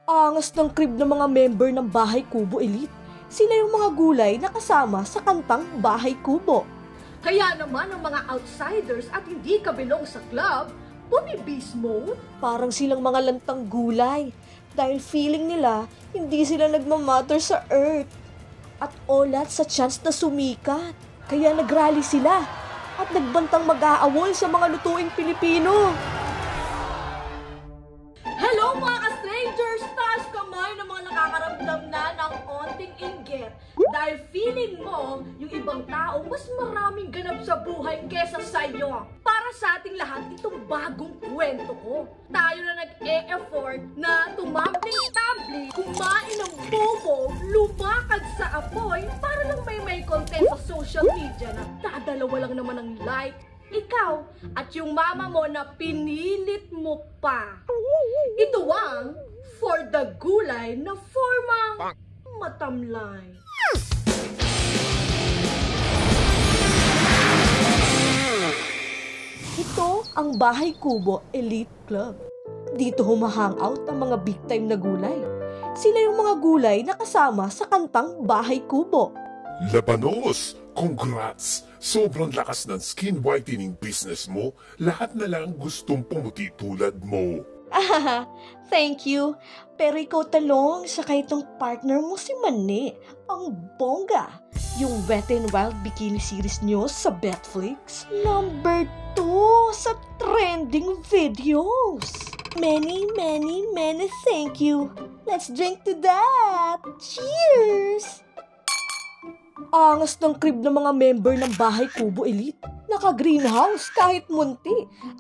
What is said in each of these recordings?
Angas ng crib ng mga member ng Bahay Kubo Elite. Sila yung mga gulay na kasama sa kantang Bahay Kubo. Kaya naman ang mga outsiders at hindi kabilong sa club, bumibis mode. Parang silang mga lantang gulay dahil feeling nila hindi sila nagmamatter sa earth. At olat sa chance na sumikat. Kaya nagrally sila at nagbantang mag-aawol sa mga lutuing Pilipino. Hello mga ka-strangers! Taas kamay ng mga nakakaramdam na ng onting inggit. Dahil feeling mo, yung ibang tao mas maraming ganap sa buhay kesa sa'yo. Para sa ating lahat, itong bagong kwento ko. Tayo na nag-e-effort na tumambling-tambling, kumain ng bobo, lumakad sa apoy, para lang may content sa social media na dadalawa lang naman ang like. Ikaw at yung mama mo na pinilit mo pa. Ito ang for the gulay na formang matamlay. Ito ang Bahay Kubo Elite Club. Dito humahangout ang mga big time na gulay. Sila yung mga gulay na kasama sa kantang Bahay Kubo. Labanos! Congrats! Sobrang lakas ng skin whitening business mo. Lahat na lang gustong pumuti tulad mo. Thank you. Pero ikaw talong sa itong partner mo si Mane, ang bongga. Yung Wet n Wild bikini series nyo sa Netflix. Number 2 sa trending videos. Many thank you. Let's drink to that. Cheers! Angas ng crib ng mga member ng Bahay Kubo Elite. Naka-greenhouse kahit munti.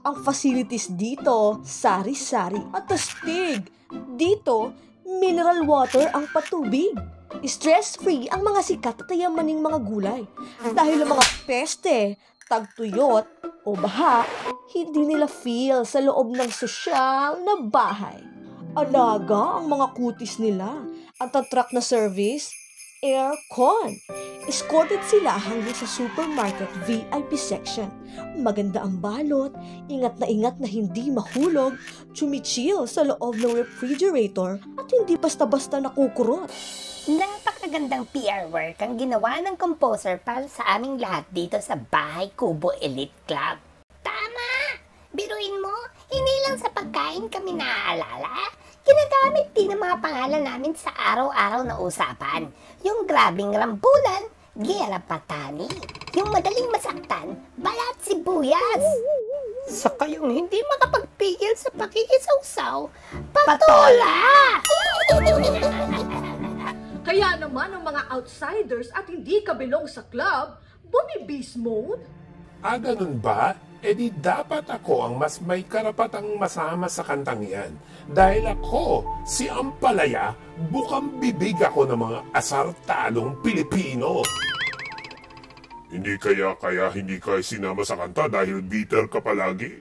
Ang facilities dito, sari-sari at astig. Dito, mineral water ang patubig. Stress-free ang mga sikat at yamaning mga gulay. Dahil ang mga peste, tagtuyot o baha, hindi nila feel sa loob ng sosyal na bahay. Alaga ang mga kutis nila at ang truck na service, aircon. Escorted sila hanggang sa supermarket VIP section. Maganda ang balot, ingat na hindi mahulog, chumichill sa loob ng refrigerator at hindi basta-basta nakukurot. Napakagandang PR work ang ginawa ng composer para sa aming lahat dito sa Bahay Kubo Elite Club. Tama! Biruin mo, hindi lang sa pagkain kami naaalala. Ginagamit din ang mga pangalan namin sa araw-araw na usapan. Yung grabing rambulan, Gera Patani. Yung madaling masaktan, Balat Sibuyas. Sa kayong hindi makapagpigil sa pakikisawsaw, Patola! Kaya naman ang mga outsiders at hindi kabilong sa club, bumibis mode. Ganun ba? E di dapat ako ang mas may karapatang masama sa kantang yan. Dahil ako, si Ampalaya, bukang bibig ako ng mga asar-talong Pilipino. Hindi kaya hindi ka sinama sa kanta dahil bitter ka palagi?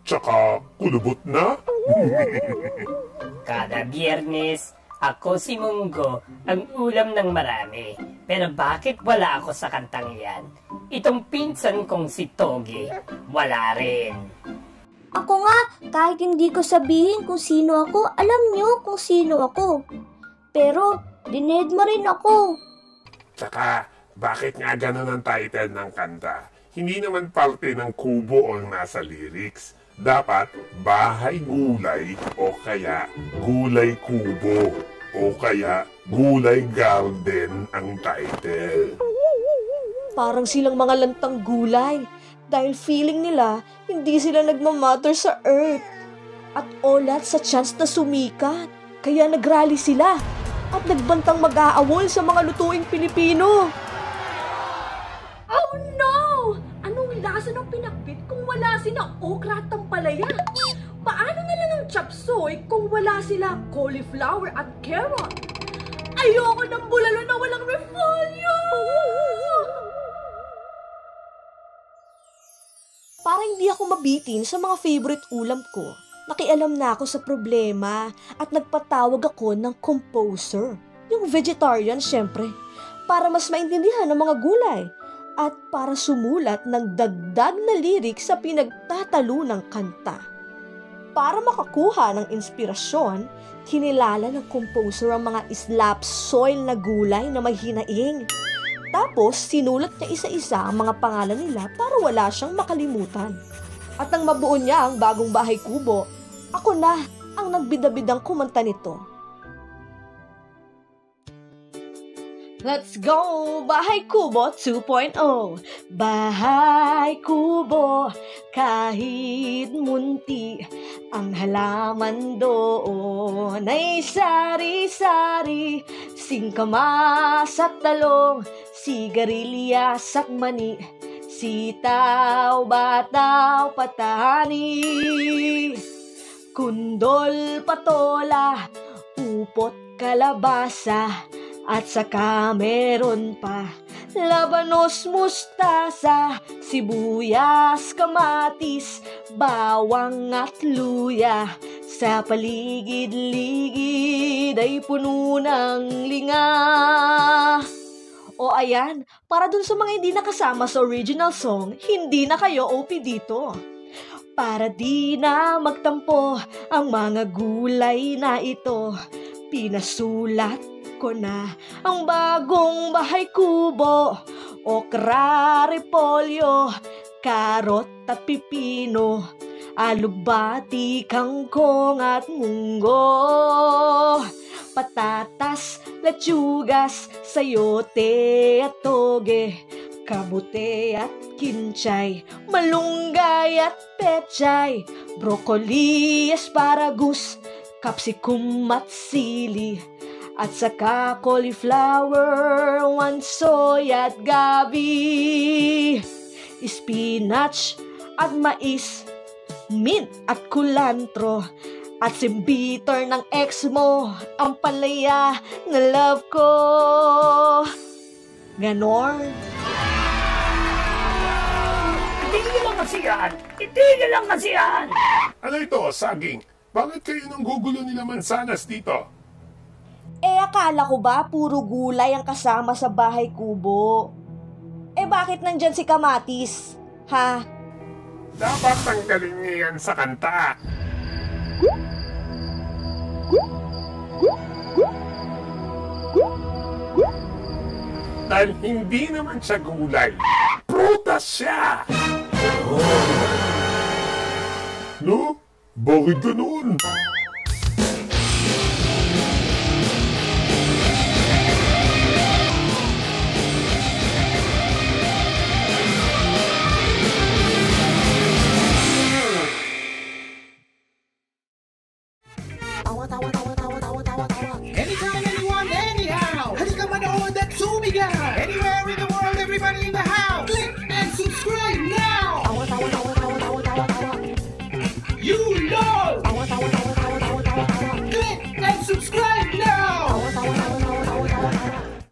Tsaka kulubot na? Kada Biyernes, ako si Munggo, ang ulam ng marami. Pero bakit wala ako sa kantang yan? Itong pinsan kong si Togi, wala rin. Ako nga, kahit hindi ko sabihin kung sino ako, alam nyo kung sino ako. Pero, dined mo rin ako. Tsaka, bakit nga ganun ang title ng kanta? Hindi naman parte ng kubo ang nasa lyrics. Dapat, Bahay Gulay o kaya Gulay Kubo o kaya Gulay Garden ang title. Parang silang mga lantang gulay dahil feeling nila hindi sila nagmamatter sa earth. At olat sa chance na sumikat. Kaya nagrally sila at nagbantang mag-aawol sa mga lutuing Pilipino. Oh no! Anong lasa ng pinakbit kung wala sila okra at tampalaya? Paano na lang ang chop suey kung wala sila cauliflower at carrot? Ayoko ng bulalo na walang repolyo! Para hindi ako mabitin sa mga favorite ulam ko, nakialam na ako sa problema at nagpatawag ako ng composer. Yung vegetarian syempre, para mas maintindihan ng mga gulay at para sumulat ng dagdag na lyrics sa pinagtatalunang kanta. Para makakuha ng inspirasyon, kinilala ng composer ang mga islap soil na gulay na may hinaing. Tapos, sinulat niya isa-isa ang mga pangalan nila para wala siyang makalimutan. At nang mabuo niya ang bagong bahay kubo, ako na ang nagbidabidang kumanta nito. Let's go! Bahay Kubo 2.0. Bahay Kubo, kahit munti, ang halaman doon ay sari-sari, singkamas at talong, sigarilyas at mani, sitaw, bataw, patani, kundol, patola, upot, kalabasa, at saka meron pa labanos, mustasa, sibuyas, kamatis, bawang at luya. Sa paligid-ligid ay puno ng linga. O ayan, para dun sa mga hindi nakasama sa original song, hindi na kayo OP dito. Para di na magtampo ang mga gulay na ito, pinasulat ko na ang bagong bahay kubo. Okra, repolyo, karot at pipino, alugbati, kangkong at munggo, patatas, lechugas, sayote at toge, kabute at kinchay, malunggay at pechay, broccoli, asparagus, capsicum at sili, at saka cauliflower, wansoy at gabi, spinach at mais, mint at kulantro, at simbitor ng ex mo, ang palaya na love ko. Ganon. Itigil lang kasi yan! Itigil lang kasi yan! Ano ito, saging? Bakit kayo nang gugulo nila mansanas dito? Akala ko ba puro gulay ang kasama sa bahay kubo? Bakit nandyan si Kamatis? Ha? Dapat tanggalin niya yan sa kanta. Dahil hindi naman siya gulay. Prutas siya! No? Bakit ganun? Anytime, anyone, anyhow. Halika manood at sumigaw. Anywhere in the world, everybody in the house.